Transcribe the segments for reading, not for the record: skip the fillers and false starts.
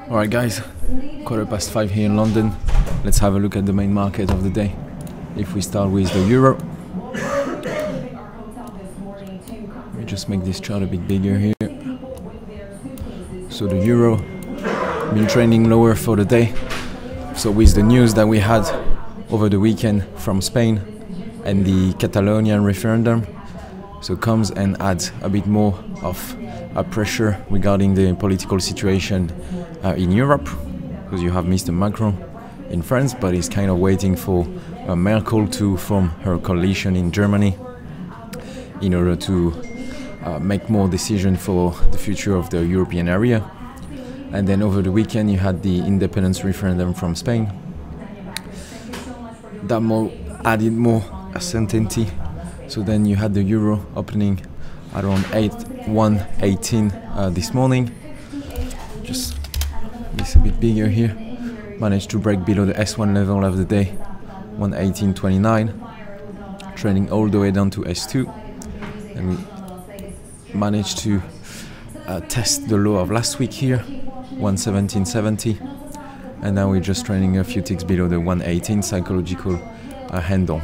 Alright guys, 5:15 here in London. Let's have a look at the main market of the day. If we start with the euro, let me just make this chart a bit bigger here. So the euro been trending lower for the day. So with the news that we had over the weekend from Spain and the Catalonian referendum, so comes and adds a bit more of a pressure regarding the political situation in Europe, because you have Mr. Macron in France, but he's kind of waiting for Merkel to form her coalition in Germany in order to make more decisions for the future of the European area. And then over the weekend you had the independence referendum from Spain. That added more certainty. So then you had the euro opening around 118 this morning. Just this a bit bigger here. Managed to break below the S1 level of the day, 118.29. Trending all the way down to S2. And we managed to test the low of last week here, 117.70. And now we're just trending a few ticks below the 118 psychological handle.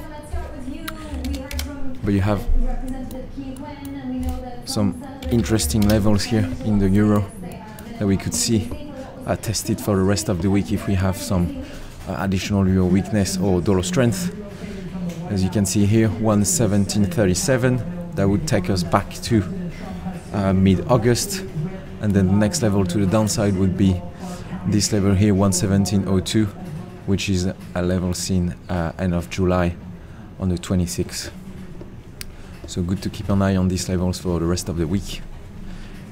But you have some interesting levels here in the euro that we could see tested for the rest of the week if we have some additional euro weakness or dollar strength. As you can see here, 117.37. That would take us back to mid-August, and then the next level to the downside would be this level here, 117.02, which is a level seen end of July on the 26th. So good to keep an eye on these levels for the rest of the week.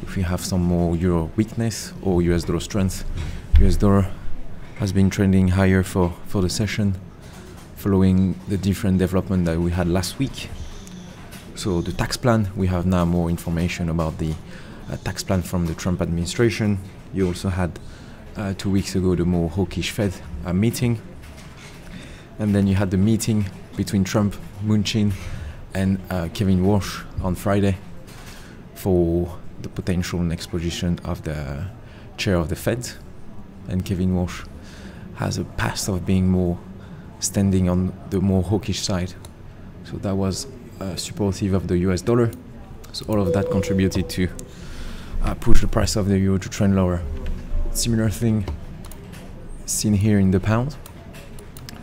If we have some more euro weakness or US dollar strength, US dollar has been trending higher for the session following the different development that we had last week. So the tax plan, we have now more information about the tax plan from the Trump administration. You also had 2 weeks ago the more hawkish Fed meeting. And then you had the meeting between Trump, Mnuchin and Kevin Walsh on Friday for the potential next position of the chair of the Fed. And Kevin Walsh has a past of being more standing on the more hawkish side. So that was supportive of the US dollar. So all of that contributed to push the price of the euro to trend lower. Similar thing seen here in the pound.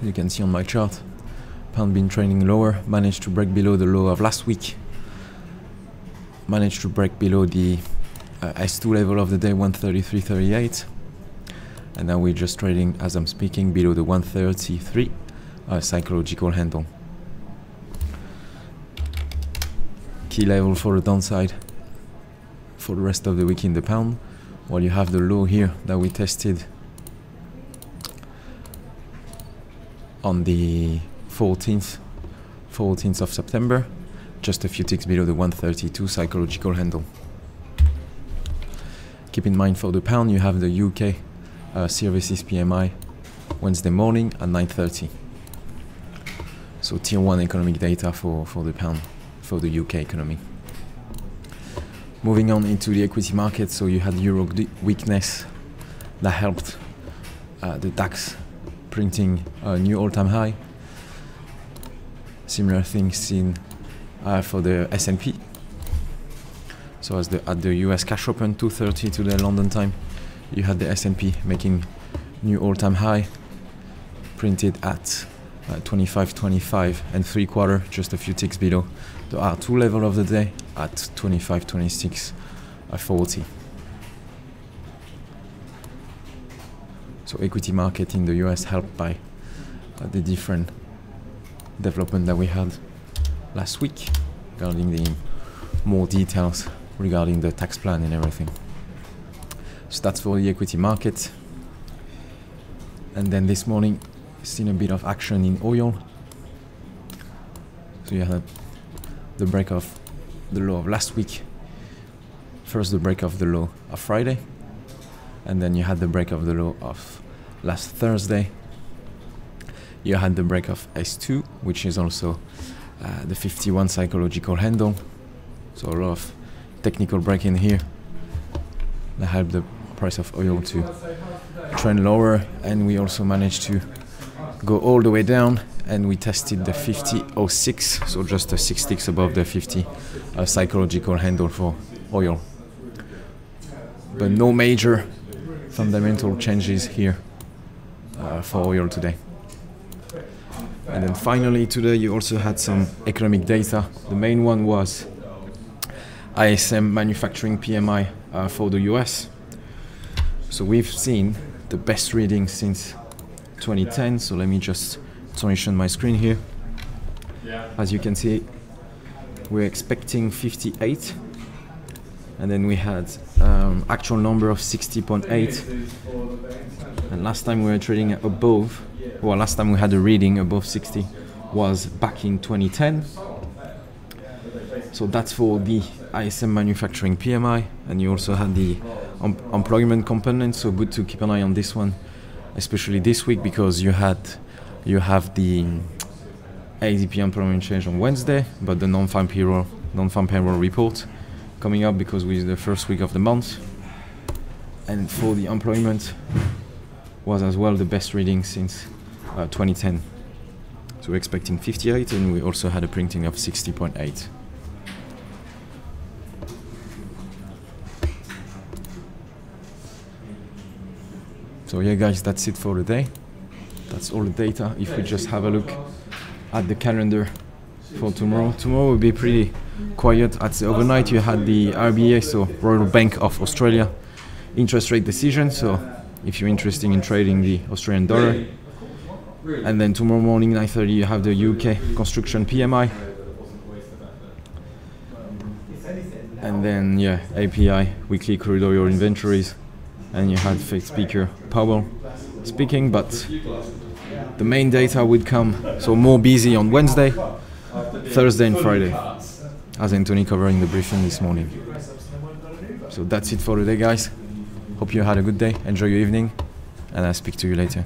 You can see on my chart, pound been trending lower, managed to break below the low of last week, managed to break below the S2 level of the day, 133.38, and now we're just trading, as I'm speaking, below the 133 psychological handle. Key level for the downside for the rest of the week in the pound, while you have the low here that we tested on the 14th of September, just a few ticks below the 132 psychological handle. Keep in mind for the pound you have the UK services PMI Wednesday morning at 9:30. So tier 1 economic data for the pound, for the UK economy. Moving on into the equity market, so you had euro weakness that helped the DAX printing a new all-time high. Similar things seen for the S&P. So as at the US cash open 2:30 today London time, you had the S&P making new all-time high, printed at 25.25 and 3/4, just a few ticks below the R2 level of the day at 25.26.40. So equity market in the US helped by the different development that we had last week regarding the more details regarding the tax plan and everything. So that's for the equity market. And then this morning seen a bit of action in oil. So you had the break of the low of last week, first the break of the low of Friday, and then you had the break of the low of last Thursday. You had the break of S2, which is also the 51 psychological handle. So a lot of technical break in here that helped the price of oil to trend lower, and we also managed to go all the way down, and we tested the 50.06, so just a 6 ticks above the 50 psychological handle for oil. But no major fundamental changes here for oil today. And then finally today you also had some economic data. The main one was ISM Manufacturing PMI for the US. So we've seen the best reading since 2010. So let me just transition my screen here. As you can see, we're expecting 58, and then we had actual number of 60.8, and last time we were trading above, well, last time we had a reading above 60 was back in 2010. So that's for the ISM Manufacturing PMI, and you also had the employment component, so good to keep an eye on this one, especially this week, because you have the ADP employment change on Wednesday, but the non-farm payroll report coming up because we're the first week of the month. And for the employment was as well the best reading since 2010. So we're expecting 58, and we also had a printing of 60.8. So yeah guys, that's it for the day. That's all the data. If we just have a look at the calendar for tomorrow will be pretty quiet. At the overnight you had the RBA, so Royal Bank of Australia, interest rate decision, so if you're interested in trading the Australian dollar. And then tomorrow morning 9:30 you have the UK construction PMI, and then yeah, API, weekly crude oil inventories, and you had Fed Speaker Powell speaking. But the main data would come, so more busy on Wednesday, Thursday and Friday, as Anthony covering the briefing this morning. So that's it for today guys. Hope you had a good day, enjoy your evening, and I'll speak to you later.